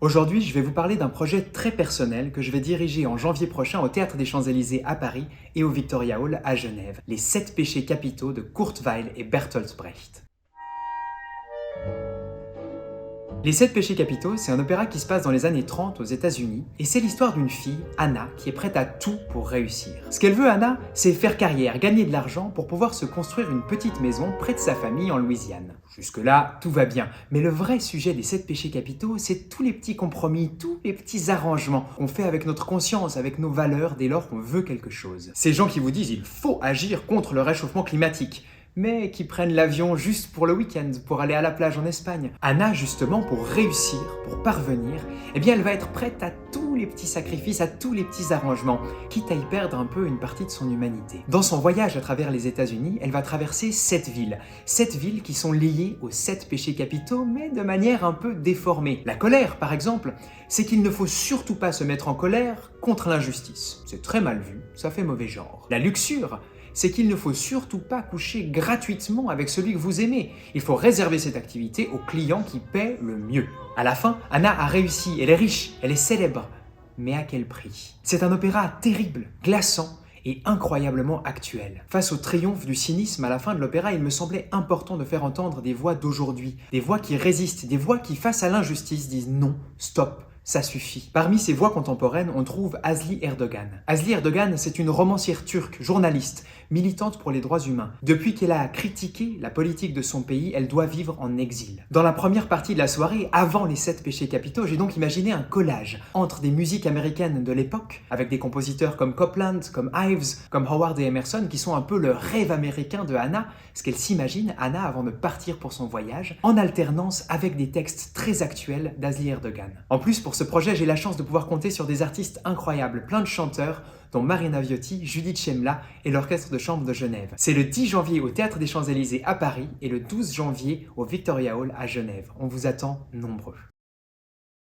Aujourd'hui, je vais vous parler d'un projet très personnel que je vais diriger en janvier prochain au Théâtre des Champs-Élysées à Paris et au Victoria Hall à Genève, les 7 péchés capitaux de Kurt Weill et Bertolt Brecht. Les 7 péchés capitaux, c'est un opéra qui se passe dans les années 30 aux États-Unis, et c'est l'histoire d'une fille, Anna, qui est prête à tout pour réussir. Ce qu'elle veut, Anna, c'est faire carrière, gagner de l'argent pour pouvoir se construire une petite maison près de sa famille en Louisiane. Jusque-là, tout va bien, mais le vrai sujet des 7 péchés capitaux, c'est tous les petits compromis, tous les petits arrangements qu'on fait avec notre conscience, avec nos valeurs dès lors qu'on veut quelque chose. Ces gens qui vous disent il faut agir contre le réchauffement climatique, mais qui prennent l'avion juste pour le week-end, pour aller à la plage en Espagne. Anna, justement, pour réussir, pour parvenir, eh bien elle va être prête à tous les petits sacrifices, à tous les petits arrangements, quitte à y perdre un peu une partie de son humanité. Dans son voyage à travers les États-Unis, elle va traverser 7 villes qui sont liées aux 7 péchés capitaux, mais de manière un peu déformée. La colère, par exemple, c'est qu'il ne faut surtout pas se mettre en colère contre l'injustice. C'est très mal vu, ça fait mauvais genre. La luxure, c'est qu'il ne faut surtout pas coucher gratuitement avec celui que vous aimez. Il faut réserver cette activité aux clients qui paient le mieux. À la fin, Anna a réussi, elle est riche, elle est célèbre. Mais à quel prix? C'est un opéra terrible, glaçant et incroyablement actuel. Face au triomphe du cynisme à la fin de l'opéra, il me semblait important de faire entendre des voix d'aujourd'hui, des voix qui résistent, des voix qui, face à l'injustice, disent non, stop. Ça suffit. Parmi ces voix contemporaines, on trouve Asli Erdogan. Asli Erdogan, c'est une romancière turque, journaliste, militante pour les droits humains. Depuis qu'elle a critiqué la politique de son pays, elle doit vivre en exil. Dans la première partie de la soirée, avant les 7 péchés capitaux, j'ai donc imaginé un collage entre des musiques américaines de l'époque, avec des compositeurs comme Copland, comme Ives, comme Howard et Emerson, qui sont un peu le rêve américain de Anna, ce qu'elle s'imagine, Anna, avant de partir pour son voyage, en alternance avec des textes très actuels d'Asli Erdogan. En plus, pour ce projet, j'ai la chance de pouvoir compter sur des artistes incroyables, plein de chanteurs, dont Marina Viotti, Judith Chemla et l'Orchestre de chambre de Genève. C'est le 10 janvier au Théâtre des Champs-Élysées à Paris et le 12 janvier au Victoria Hall à Genève. On vous attend nombreux.